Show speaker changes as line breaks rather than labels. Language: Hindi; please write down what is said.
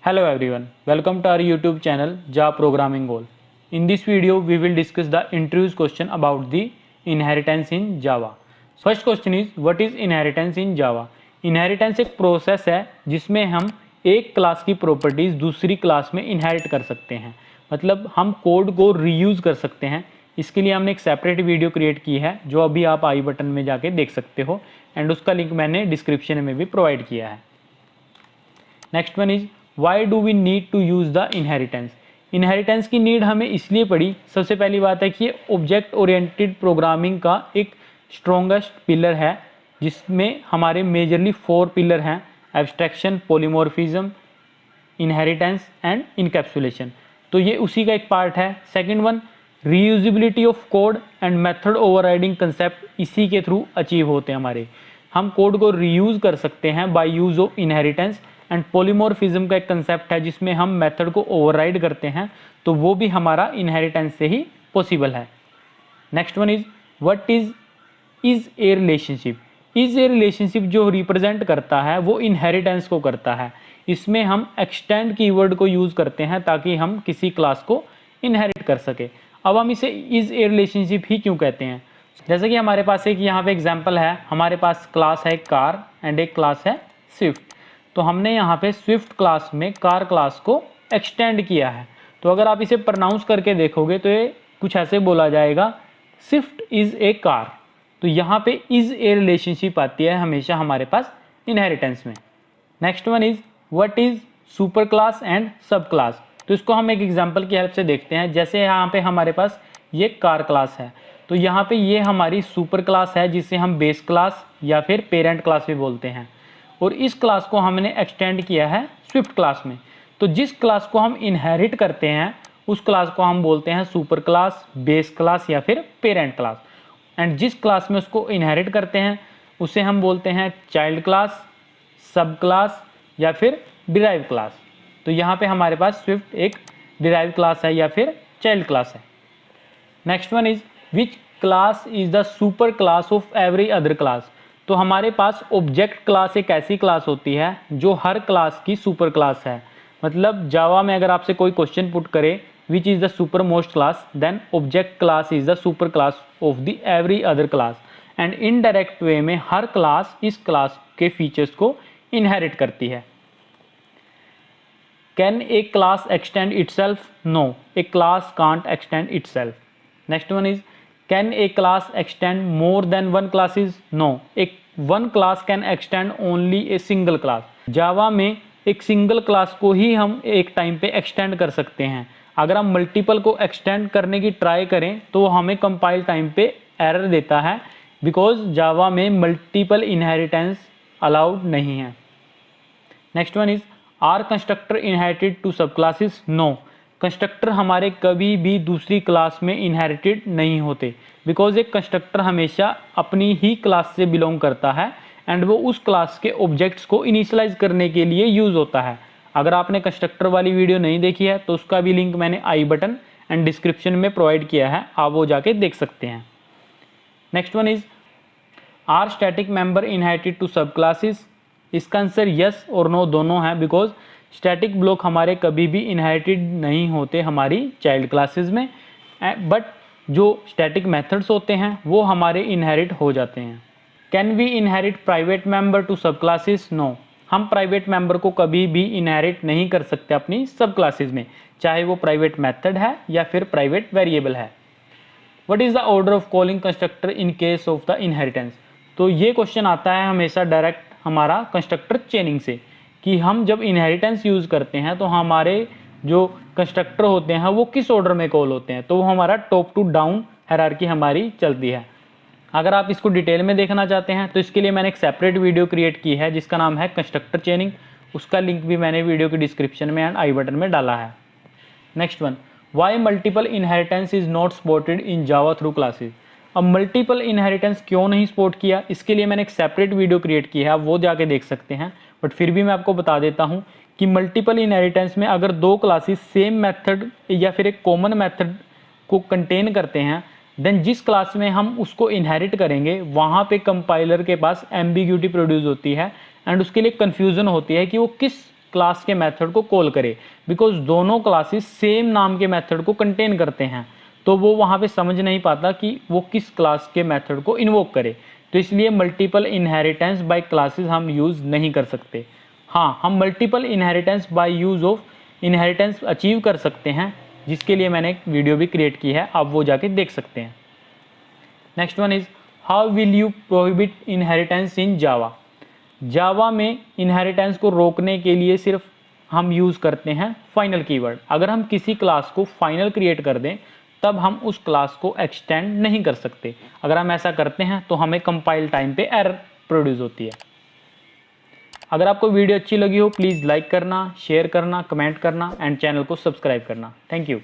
Hello everyone, welcome to our YouTube channel Java Programming Goal. In this video, we will discuss the introduce question about the inheritance in Java. First question is what is inheritance in Java? Inheritance एक प्रोसेस है जिसमें हम एक क्लास की प्रॉपर्टीज दूसरी क्लास में इनहेरिट कर सकते हैं, मतलब हम कोड को रीयूज़ कर सकते हैं। इसके लिए हमने एक सेपरेट वीडियो क्रिएट की है जो अभी आप आई बटन में जाके देख सकते हो एंड उसका लिंक मैंने डिस्क्रिप्शन में भी प्रोवाइड किया है। Next one is why do we need to use the inheritance. Inheritance की नीड हमें इसलिए पड़ी, सबसे पहली बात है कि ये ऑब्जेक्ट ओरिएंटेड प्रोग्रामिंग का एक स्ट्रॉन्गेस्ट पिलर है जिसमें हमारे मेजरली 4 पिलर हैं: abstraction, polymorphism, inheritance and encapsulation. तो ये उसी का एक पार्ट है। Second one, reusability of code and method overriding concept इसी के थ्रू अचीव होते हैं हमारे। हम कोड को रीयूज़ कर सकते हैं by use of inheritance and polymorphism का एक कंसेप्ट है जिसमें हम मेथड को ओवरराइड करते हैं, तो वो भी हमारा इनहेरिटेंस से ही पॉसिबल है। Next one is what is a relationship. Is a relationship जो रिप्रेजेंट करता है वो इनहेरिटेंस को करता है। इसमें हम एक्सटेंड कीवर्ड को यूज़ करते हैं ताकि हम किसी क्लास को इनहेरिट कर सके। अब हम इसे इज ए रिलेशनशिप ही क्यों कहते हैं? जैसे कि हमारे पास एक यहाँ पे एग्जांपल है, हमारे पास क्लास है कार एंड एक क्लास है स्विफ्ट। तो हमने यहाँ पे स्विफ्ट क्लास में कार क्लास को एक्सटेंड किया है। तो अगर आप इसे प्रोनाउंस करके देखोगे तो ये कुछ ऐसे बोला जाएगा, स्विफ्ट इज़ ए कार। तो यहाँ पे इज़ ए रिलेशनशिप आती है हमेशा हमारे पास इनहेरिटेंस में। Next one is what is super class and सब क्लास। तो इसको हम एक एग्जांपल की हेल्प से देखते हैं। जैसे यहाँ पे हमारे पास ये कार क्लास है, तो यहाँ पे ये हमारी सुपर क्लास है जिसे हम बेस क्लास या फिर पेरेंट क्लास भी बोलते हैं, और इस क्लास को हमने एक्सटेंड किया है स्विफ्ट क्लास में। तो जिस क्लास को हम इनहेरिट करते हैं उस क्लास को हम बोलते हैं सुपर क्लास, बेस क्लास या फिर पेरेंट क्लास, एंड जिस क्लास में उसको इनहेरिट करते हैं उसे हम बोलते हैं चाइल्ड क्लास, सब क्लास या फिर डिराइव क्लास। तो यहाँ पे हमारे पास स्विफ्ट एक डिराइव क्लास है या फिर चाइल्ड क्लास है। Next one is which class is the super class of every other class. तो हमारे पास ऑब्जेक्ट क्लास एक ऐसी क्लास होती है जो हर क्लास की सुपर क्लास है। मतलब जावा में अगर आपसे कोई क्वेश्चन पुट करे which is the super most class, then object class is the super class of the every other class, and indirect way में हर क्लास इस क्लास के फीचर्स को इनहेरिट करती है। Can a class extend itself? No, a class can't extend itself. Next one is can a class extend more than one classes? No, एक one class can extend only a single class. Java में एक सिंगल क्लास को ही हम एक टाइम पे एक्सटेंड कर सकते हैं। अगर हम मल्टीपल को एक्सटेंड करने की ट्राई करें तो हमें कंपाइल टाइम पे एरर देता है, बिकॉज जावा में मल्टीपल इनहेरिटेंस अलाउड नहीं है। Next one is are constructor inherited to sub classes? No, constructor हमारे कभी भी दूसरी क्लास में इनहेरिटेड नहीं होते, बिकॉज एक कंस्ट्रक्टर हमेशा अपनी ही क्लास से बिलोंग करता है एंड वो उस क्लास के ऑब्जेक्ट्स को इनिशियलाइज करने के लिए यूज़ होता है। अगर आपने कंस्ट्रक्टर वाली वीडियो नहीं देखी है तो उसका भी लिंक मैंने आई बटन एंड डिस्क्रिप्शन में प्रोवाइड किया है, आप वो जाके देख सकते हैं। Next one is are static member inherited to sub classes? इसका आंसर यस और नो दोनों है, बिकॉज स्टैटिक ब्लॉक हमारे कभी भी इनहेरिटेड नहीं होते हमारी चाइल्ड क्लासेस में, बट जो स्टैटिक मेथड्स होते हैं वो हमारे इनहेरिट हो जाते हैं। Can we inherit private member to sub classes? No, हम प्राइवेट मेंबर को कभी भी इनहेरिट नहीं कर सकते अपनी सब क्लासेस में, चाहे वो प्राइवेट मेथड है या फिर प्राइवेट वेरिएबल है। What is the order of calling constructor in case of the inheritance? तो ये क्वेश्चन आता है हमेशा डायरेक्ट हमारा कंस्ट्रक्टर चेनिंग से, कि हम जब इनहेरिटेंस यूज़ करते हैं तो हमारे जो कंस्ट्रक्टर होते हैं वो किस ऑर्डर में कॉल होते हैं। तो वो हमारा टॉप टू डाउन हायरार्की हमारी चलती है। अगर आप इसको डिटेल में देखना चाहते हैं तो इसके लिए मैंने एक सेपरेट वीडियो क्रिएट की है जिसका नाम है कंस्ट्रक्टर चेनिंग, उसका लिंक भी मैंने वीडियो की डिस्क्रिप्शन में एंड आई बटन में डाला है। Next one, why multiple inheritance is not supported in Java through classes. अब मल्टीपल इनहेरिटेंस क्यों नहीं सपोर्ट किया, इसके लिए मैंने एक सेपरेट वीडियो क्रिएट की है, आप वो जाके देख सकते हैं। बट फिर भी मैं आपको बता देता हूँ कि मल्टीपल इनहेरिटेंस में अगर दो क्लासेस सेम मेथड या फिर एक कॉमन मेथड को कंटेन करते हैं, देन जिस क्लास में हम उसको इनहेरिट करेंगे वहाँ पे कंपाइलर के पास एम्बिग्यूटी प्रोड्यूस होती है एंड उसके लिए कन्फ्यूज़न होती है कि वो किस क्लास के मेथड को कॉल करे, बिकॉज दोनों क्लासेस सेम नाम के मेथड को कंटेन करते हैं, तो वो वहाँ पे समझ नहीं पाता कि वो किस क्लास के मेथड को इन्वोक करे। तो इसलिए मल्टीपल इनहेरिटेंस बाय क्लासेस हम यूज़ नहीं कर सकते। हाँ, हम multiple inheritance by use of inheritance achieve कर सकते हैं, जिसके लिए मैंने एक वीडियो भी क्रिएट की है, आप वो जाके देख सकते हैं। Next one is how will you prohibit inheritance in Java. Java में इनहेरिटेंस को रोकने के लिए सिर्फ हम यूज़ करते हैं फाइनल कीवर्ड। अगर हम किसी क्लास को फाइनल क्रिएट कर दें तब हम उस क्लास को एक्सटेंड नहीं कर सकते। अगर हम ऐसा करते हैं तो हमें कंपाइल टाइम पे एरर प्रोड्यूस होती है। अगर आपको वीडियो अच्छी लगी हो प्लीज़ लाइक करना, शेयर करना, कमेंट करना एंड चैनल को सब्सक्राइब करना। Thank you.